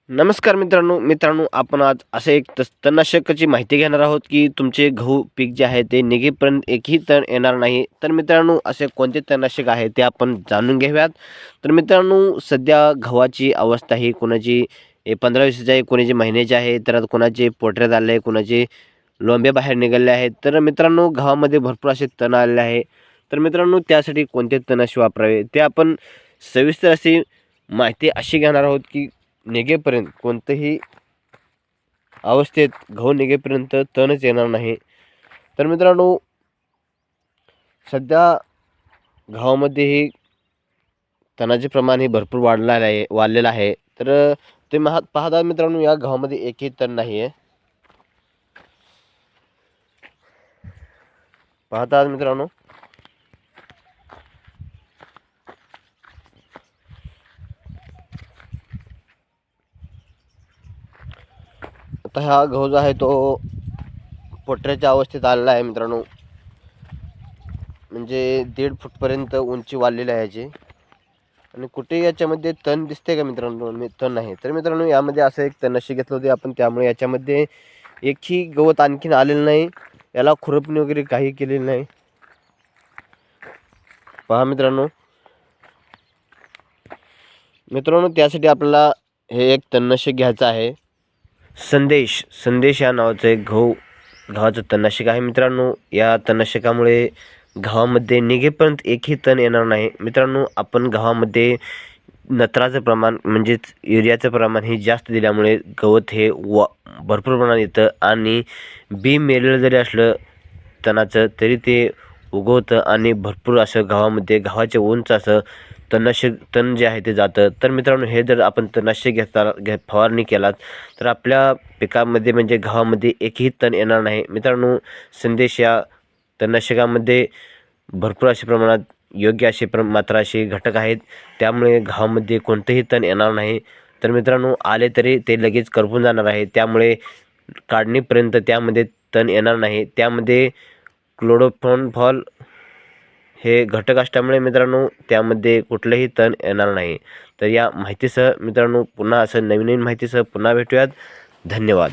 नमस्कार मित्रांनो आपण आज असे एक तणनाशकाची माहिती घेणार आहोत की तुमचे गहू पीक जे आहे ते निघेपर्यंत एकही तण येणार नाही. तर मित्रांनो असे कोणते तणनाशक आहे ते आपण जाणून घेऊयात. तर मित्रांनो सध्या गव्हाची अवस्था ही कोणाची 15-20 दिवसाची आहे, कोणाची महिन्याची आहे, तर कोणाचे पोटऱ्यात आले आहे, कोणाचे लोंब्या बाहेर निघाले आहेत. तर मित्रांनो गव्हामध्ये भरपूर असे तण आलेले आहे. तर मित्रांनो त्यासाठी कोणते तणनाशक वापरावे ते आपण सविस्तर अशी माहिती अशी घेणार आहोत की निघेपर्यंत कोणत्याही अवस्थेत गहू निघेपर्यंत तणच येणार नाही. तर मित्रांनो सध्या गव्हामध्येही तणाचे प्रमाण हे भरपूर वाढलेलं आहे. तर ते पाहता मित्रांनो या गव्हामध्ये एकही तण नाही आहे. पाहता मित्रांनो आता हा गहू जो आहे तो पोटऱ्याच्या अवस्थेत आलेला आहे मित्रांनो. म्हणजे 1.5 फूटपर्यंत उंची वाढलेली आहे याची. आणि कुठे याच्यामध्ये तण दिसते का मित्रांनो? तण नाही. तर मित्रांनो यामध्ये असं एक तणनाशक घेतलं होते आपण, त्यामुळे याच्यामध्ये एकही गवत आणखीन आलेलं नाही. याला खुरपणी वगैरे काही केलेली नाही. पहा मित्रांनो त्यासाठी आपल्याला हे एक तणनाशक घ्यायचं आहे. संदेश या नावाचं एक गव्हाचं तणनाशक आहे मित्रांनो. या तणनाशकामुळे गव्हामध्ये निघेपर्यंत एकही तण येणार नाही. मित्रांनो आपण गव्हामध्ये नत्राचं प्रमाण म्हणजेच युरियाचं प्रमाण हे जास्त दिल्यामुळे गवत हे भरपूर प्रमाणात येतं आणि बी मेलेलं जरी असलं तणाचं तरी ते उगवतं आणि भरपूर असं गव्हाचे उंच असं तण जे आहे ते जातं. तर मित्रांनो हे जर आपण तणनाशक फवारणी केलात तर आपल्या पिकामध्ये म्हणजे गव्हामध्ये एकही तण येणार नाही. मित्रांनो संदेश या तणनाशकामध्ये भरपूर अशा प्रमाणात योग्य असे मात्रा असे घटक आहेत, त्यामुळे गव्हामध्ये कोणतेही तण येणार नाही. तर मित्रांनो आले तरी ते लगेच करपून जाणार आहे, त्यामुळे काढणीपर्यंत त्यामध्ये तण येणार नाही. त्यामध्ये क्लोरोफॉल हे घटक असल्यामुळे मित्रांनो त्यामध्ये कुठलेही तण येणार नाही. तर या माहितीसह मित्रांनो पुन्हा असं नवीन माहितीसह पुन्हा भेटूयात. धन्यवाद.